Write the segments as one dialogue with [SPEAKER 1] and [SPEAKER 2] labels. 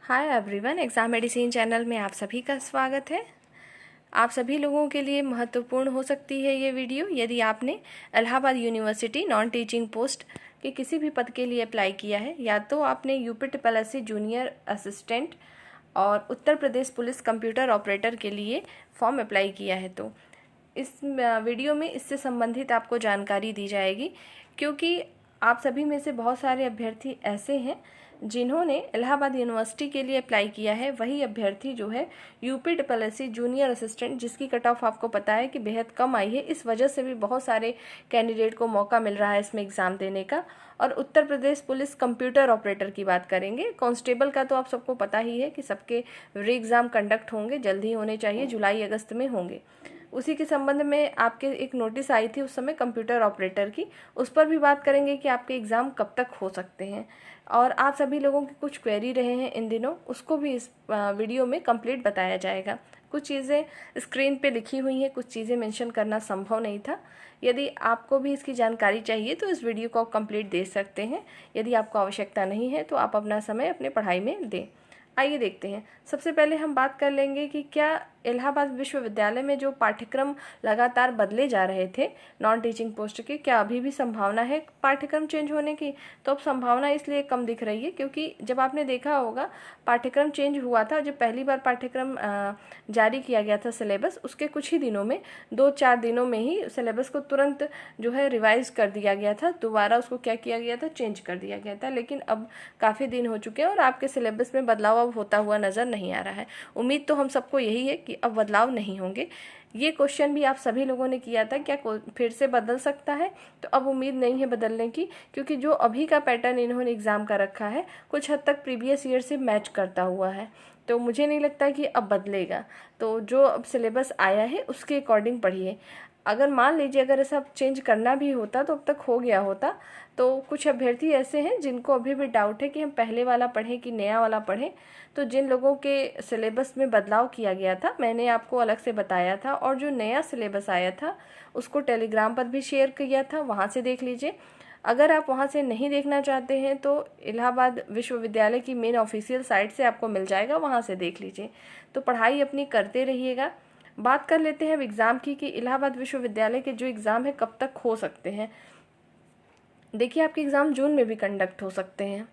[SPEAKER 1] Hi everyone, exam medicine channel में आप सभी का स्वागत है। आप सभी लोगों के लिए महत्वपूर्ण हो सकती है ये वीडियो यदि आपने Allahabad university non teaching post के किसी भी पद के लिए अप्लाई किया है, या तो आपने यूपी जूनियर असिस्टेंट और Uttar Pradesh police computer operator के लिए फॉर्म अप्लाई किया है। तो इस वीडियो में इससे संबंधित आपको जानकारी दी जाएगी, क्योंकि आप सभी में से बहुत सारे अभ्यर्थी ऐसे हैं जिन्होंने इलाहाबाद यूनिवर्सिटी के लिए अप्लाई किया है। वही अभ्यर्थी जो है यूपी जूनियर असिस्टेंट, जिसकी कट ऑफ आपको पता है कि बेहद कम आई है, इस वजह से भी बहुत सारे कैंडिडेट को मौका मिल रहा है इसमें एग्ज़ाम देने का। और Uttar Pradesh police computer operator की बात करेंगे। कांस्टेबल का तो आप सबको पता ही है कि सबके री एग्ज़ाम कंडक्ट होंगे, जल्दी होने चाहिए, जुलाई अगस्त में होंगे। उसी के संबंध में आपके एक नोटिस आई थी उस समय कंप्यूटर ऑपरेटर की, उस पर भी बात करेंगे कि आपके एग्ज़ाम कब तक हो सकते हैं। और आप सभी लोगों के कुछ क्वेरी रहे हैं इन दिनों, उसको भी इस वीडियो में कंप्लीट बताया जाएगा। कुछ चीज़ें स्क्रीन पे लिखी हुई हैं, कुछ चीज़ें मेंशन करना संभव नहीं था। यदि आपको भी इसकी जानकारी चाहिए तो इस वीडियो को आप कंप्लीट दे सकते हैं। यदि आपको आवश्यकता नहीं है तो आप अपना समय अपने पढ़ाई में दें। आइए देखते हैं। सबसे पहले हम बात कर लेंगे कि क्या इलाहाबाद विश्वविद्यालय में जो पाठ्यक्रम लगातार बदले जा रहे थे नॉन टीचिंग पोस्ट के, क्या अभी भी संभावना है पाठ्यक्रम चेंज होने की? तो अब संभावना इसलिए कम दिख रही है क्योंकि जब आपने देखा होगा पाठ्यक्रम चेंज हुआ था, जब पहली बार पाठ्यक्रम जारी किया गया था सिलेबस, उसके कुछ ही दिनों में 2-4 दिनों में ही सिलेबस को तुरंत जो है रिवाइज कर दिया गया था। दोबारा उसको क्या किया गया था, चेंज कर दिया गया था। लेकिन अब काफ़ी दिन हो चुके हैं और आपके सिलेबस में बदलाव अब होता हुआ नज़र नहीं आ रहा है। उम्मीद तो हम सबको यही है कि अब बदलाव नहीं होंगे। ये क्वेश्चन भी आप सभी लोगों ने किया था, क्या फिर से बदल सकता है? तो अब उम्मीद नहीं है बदलने की, क्योंकि जो अभी का पैटर्न इन्होंने एग्ज़ाम का रखा है कुछ हद तक प्रीवियस ईयर से मैच करता हुआ है। तो मुझे नहीं लगता कि अब बदलेगा। तो जो अब सिलेबस आया है उसके अकॉर्डिंग पढ़िए। अगर मान लीजिए अगर ऐसा चेंज करना भी होता तो अब तक हो गया होता। तो कुछ अभ्यर्थी ऐसे हैं जिनको अभी भी डाउट है कि हम पहले वाला पढ़ें कि नया वाला पढ़ें। तो जिन लोगों के सिलेबस में बदलाव किया गया था मैंने आपको अलग से बताया था, और जो नया सिलेबस आया था उसको टेलीग्राम पर भी शेयर किया था, वहाँ से देख लीजिए। अगर आप वहाँ से नहीं देखना चाहते हैं तो इलाहाबाद विश्वविद्यालय की मेन ऑफिशियल साइट से आपको मिल जाएगा, वहाँ से देख लीजिए। तो पढ़ाई अपनी करते रहिएगा। बात कर लेते हैं अब एग्ज़ाम की कि इलाहाबाद विश्वविद्यालय के जो एग्ज़ाम है कब तक हो सकते हैं। देखिए, आपके एग्ज़ाम जून में भी कंडक्ट हो सकते हैं।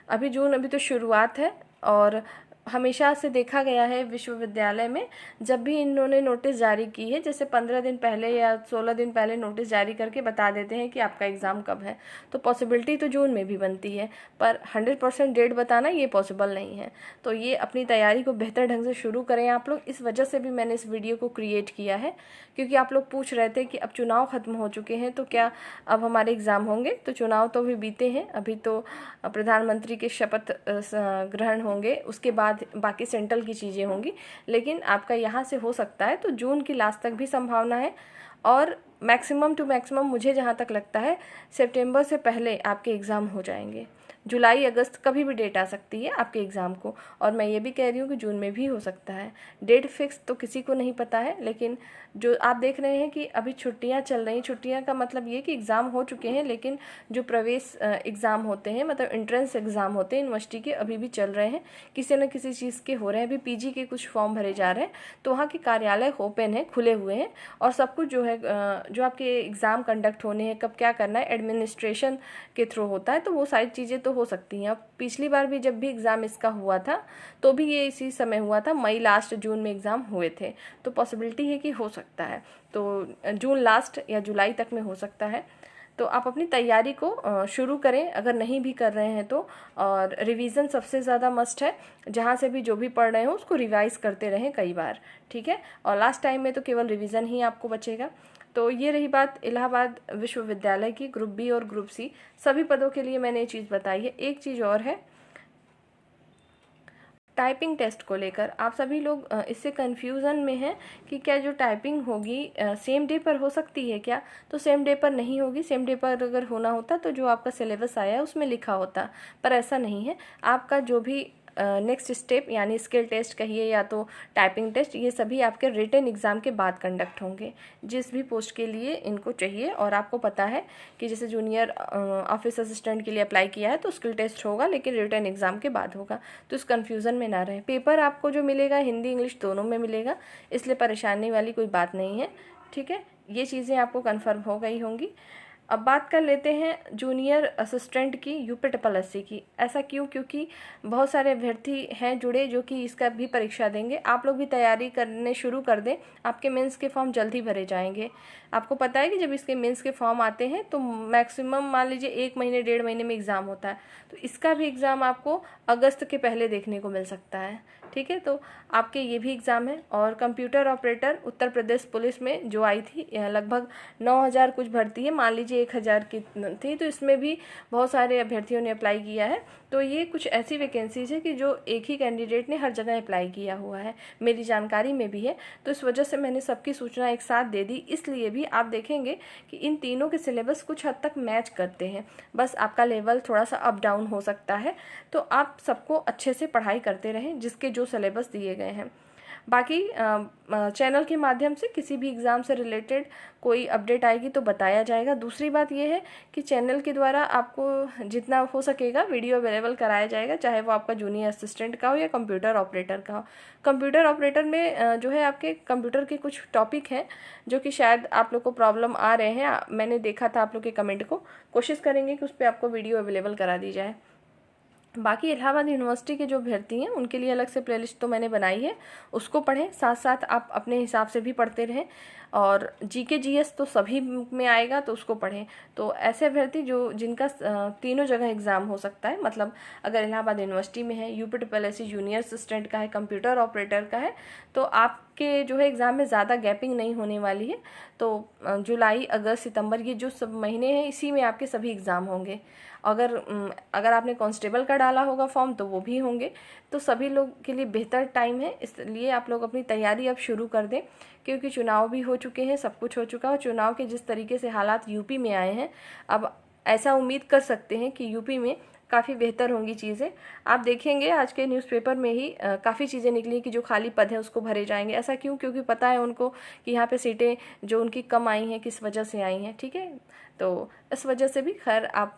[SPEAKER 1] अभी तो शुरुआत है, और हमेशा से देखा गया है विश्वविद्यालय में जब भी इन्होंने नोटिस जारी की है, जैसे 15 दिन पहले या 16 दिन पहले नोटिस जारी करके बता देते हैं कि आपका एग्ज़ाम कब है, तो पॉसिबिलिटी तो जून में भी बनती है, पर 100% डेट बताना ये पॉसिबल नहीं है। तो ये अपनी तैयारी को बेहतर ढंग से शुरू करें आप लोग। इस वजह से भी मैंने इस वीडियो को क्रिएट किया है, क्योंकि आप लोग पूछ रहे थे कि अब चुनाव ख़त्म हो चुके हैं तो क्या अब हमारे एग्ज़ाम होंगे? तो चुनाव तो अभी बीते हैं, अभी तो प्रधानमंत्री के शपथ ग्रहण होंगे, उसके बाद बाकी सेंट्रल की चीज़ें होंगी। लेकिन आपका यहाँ से हो सकता है तो जून की लास्ट तक भी संभावना है, और मैक्सिमम टू मैक्सिमम मुझे जहाँ तक लगता है सितंबर से पहले आपके एग्ज़ाम हो जाएंगे। जुलाई अगस्त कभी भी डेट आ सकती है आपके एग्ज़ाम को, और मैं ये भी कह रही हूँ कि जून में भी हो सकता है। डेट फिक्स तो किसी को नहीं पता है, लेकिन जो आप देख रहे हैं कि अभी छुट्टियाँ चल रही, छुट्टियाँ का मतलब ये कि एग्ज़ाम हो चुके हैं, लेकिन जो प्रवेश एग्ज़ाम होते हैं, मतलब एंट्रेंस एग्ज़ाम होते हैं यूनिवर्सिटी के, अभी भी चल रहे हैं, किसी न किसी चीज़ के हो रहे हैं। अभी पीजी के कुछ फॉर्म भरे जा रहे हैं, तो वहाँ के कार्यालय ओपन है, खुले हुए हैं, और सब कुछ जो है जो आपके एग्ज़ाम कंडक्ट होने हैं, कब क्या करना है, एडमिनिस्ट्रेशन के थ्रू होता है। तो वो सारी चीज़ें तो हो सकती हैं। अब पिछली बार भी जब भी एग्ज़ाम इसका हुआ था तो भी ये इसी समय हुआ था, मई लास्ट जून में एग्ज़ाम हुए थे। तो पॉसिबिलिटी है कि हो सकता है, तो जून लास्ट या जुलाई तक में हो सकता है। तो आप अपनी तैयारी को शुरू करें अगर नहीं भी कर रहे हैं तो, और रिवीजन सबसे ज़्यादा मस्ट है। जहाँ से भी जो भी पढ़ रहे हो उसको रिवाइज करते रहें कई बार, ठीक है? और लास्ट टाइम में तो केवल रिवीजन ही आपको बचेगा। तो ये रही बात इलाहाबाद विश्वविद्यालय की ग्रुप बी और ग्रुप सी सभी पदों के लिए मैंने ये चीज़ बताई है। एक चीज़ और है, टाइपिंग टेस्ट को लेकर आप सभी लोग इससे कन्फ्यूज़न में हैं कि क्या जो टाइपिंग होगी सेम डे पर हो सकती है क्या? तो सेम डे पर नहीं होगी। सेम डे पर अगर होना होता तो जो आपका सिलेबस आया है उसमें लिखा होता, पर ऐसा नहीं है। आपका जो भी नेक्स्ट स्टेप यानी स्किल टेस्ट कहिए या तो टाइपिंग टेस्ट, ये सभी आपके रिटन एग्ज़ाम के बाद कंडक्ट होंगे जिस भी पोस्ट के लिए इनको चाहिए। और आपको पता है कि जैसे जूनियर ऑफिस असिस्टेंट के लिए अप्लाई किया है तो स्किल टेस्ट होगा, लेकिन रिटन एग्ज़ाम के बाद होगा, तो इस कन्फ्यूज़न में ना रहे। पेपर आपको जो मिलेगा हिंदी इंग्लिश दोनों में मिलेगा, इसलिए परेशानी वाली कोई बात नहीं है, ठीक है। ये चीज़ें आपको कन्फर्म हो गई होंगी। अब बात कर लेते हैं जूनियर असिस्टेंट की यूपीएससी की। ऐसा क्यों? क्योंकि बहुत सारे अभ्यर्थी हैं जुड़े जो कि इसका भी परीक्षा देंगे। आप लोग भी तैयारी करने शुरू कर दें, आपके मेंस के फॉर्म जल्द ही भरे जाएंगे। आपको पता है कि जब इसके मेंस के फॉर्म आते हैं तो मैक्सिमम मान लीजिए 1 महीने 1.5 महीने में एग्ज़ाम होता है, तो इसका भी एग्ज़ाम आपको अगस्त के पहले देखने को मिल सकता है, ठीक है। तो आपके ये भी एग्ज़ाम है। और computer operator Uttar Pradesh police में जो आई थी लगभग 9,000 कुछ भर्ती है, मान लीजिए 1,000 की थी, तो इसमें भी बहुत सारे अभ्यर्थियों ने अप्लाई किया है। तो ये कुछ ऐसी वैकेंसीज है कि जो एक ही कैंडिडेट ने हर जगह अप्लाई किया हुआ है, मेरी जानकारी में भी है, तो इस वजह से मैंने सबकी सूचना एक साथ दे दी। इसलिए भी आप देखेंगे कि इन तीनों के सिलेबस कुछ हद तक मैच करते हैं, बस आपका लेवल थोड़ा सा अप डाउन हो सकता है। तो आप सबको अच्छे से पढ़ाई करते रहें जिसके जो सिलेबस दिए गए हैं। बाकी चैनल के माध्यम से किसी भी एग्ज़ाम से रिलेटेड कोई अपडेट आएगी तो बताया जाएगा। दूसरी बात यह है कि चैनल के द्वारा आपको जितना हो सकेगा वीडियो अवेलेबल कराया जाएगा, चाहे वो आपका जूनियर असिस्टेंट का हो या कंप्यूटर ऑपरेटर का हो। कंप्यूटर ऑपरेटर में जो है आपके कंप्यूटर के कुछ टॉपिक हैं जो कि शायद आप लोग को प्रॉब्लम आ रहे हैं, मैंने देखा था आप लोग के कमेंट को, कोशिश करेंगे कि उस पर आपको वीडियो अवेलेबल करा दी जाए। बाकी इलाहाबाद यूनिवर्सिटी के जो अभ्यर्थी हैं उनके लिए अलग से प्लेलिस्ट तो मैंने बनाई है, उसको पढ़ें, साथ साथ आप अपने हिसाब से भी पढ़ते रहें। और जीके जीएस तो सभी में आएगा तो उसको पढ़ें। तो ऐसे अभ्यर्थी जिनका तीनों जगह एग्ज़ाम हो सकता है, मतलब अगर इलाहाबाद यूनिवर्सिटी में है, यूपीएससी जूनियर असिस्टेंट का है, कंप्यूटर ऑपरेटर का है, तो आपके जो है एग्ज़ाम में ज़्यादा गैपिंग नहीं होने वाली है। तो जुलाई अगस्त सितंबर ये जो सब महीने हैं इसी में आपके सभी एग्ज़ाम होंगे। अगर आपने कांस्टेबल का डाला होगा फॉर्म तो वो भी होंगे। तो सभी लोग के लिए बेहतर टाइम है, इसलिए आप लोग अपनी तैयारी अब शुरू कर दें, क्योंकि चुनाव भी हो चुके हैं, सब कुछ हो चुका है। चुनाव के जिस तरीके से हालात यूपी में आए हैं, अब ऐसा उम्मीद कर सकते हैं कि यूपी में काफ़ी बेहतर होंगी चीज़ें। आप देखेंगे आज के न्यूज़पेपर में ही काफ़ी चीज़ें निकली कि जो खाली पद हैं उसको भरे जाएंगे। ऐसा क्यों? क्योंकि पता है उनको कि यहाँ पे सीटें जो उनकी कम आई हैं किस वजह से आई हैं, ठीक है। तो इस वजह से भी खैर आप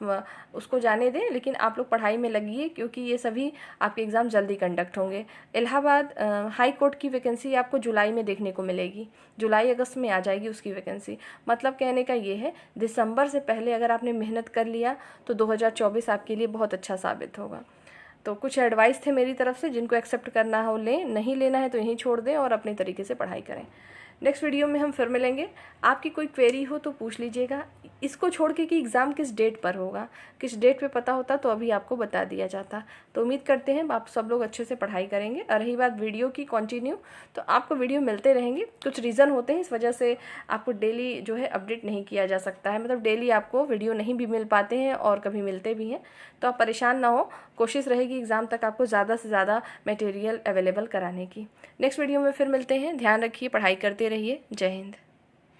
[SPEAKER 1] उसको जाने दें, लेकिन आप लोग पढ़ाई में लगिए क्योंकि ये सभी आपके एग्ज़ाम जल्दी कंडक्ट होंगे। इलाहाबाद हाई कोर्ट की वैकेंसी आपको जुलाई में देखने को मिलेगी, जुलाई अगस्त में आ जाएगी उसकी वैकेंसी। मतलब कहने का ये है दिसंबर से पहले अगर आपने मेहनत कर लिया तो 2024 आपके लिए बहुत अच्छा साबित होगा। तो कुछ एडवाइस थे मेरी तरफ से, जिनको एक्सेप्ट करना हो लें, नहीं लेना है तो यहीं छोड़ दें और अपने तरीके से पढ़ाई करें। नेक्स्ट वीडियो में हम फिर मिलेंगे। आपकी कोई क्वेरी हो तो पूछ लीजिएगा, इसको छोड़ के कि एग्ज़ाम किस डेट पर होगा, किस डेट पे पता होता तो अभी आपको बता दिया जाता। तो उम्मीद करते हैं आप सब लोग अच्छे से पढ़ाई करेंगे। और रही बात वीडियो की कंटिन्यू, तो आपको वीडियो मिलते रहेंगे। कुछ रीज़न होते हैं इस वजह से आपको डेली जो है अपडेट नहीं किया जा सकता है, मतलब डेली आपको वीडियो नहीं भी मिल पाते हैं और कभी मिलते भी हैं। तो आप परेशान ना हो, कोशिश रहेगी एग्ज़ाम तक आपको ज़्यादा से ज़्यादा मटेरियल अवेलेबल कराने की। नेक्स्ट वीडियो में फिर मिलते हैं। ध्यान रखिए, पढ़ाई करते रहिए। जय हिंद।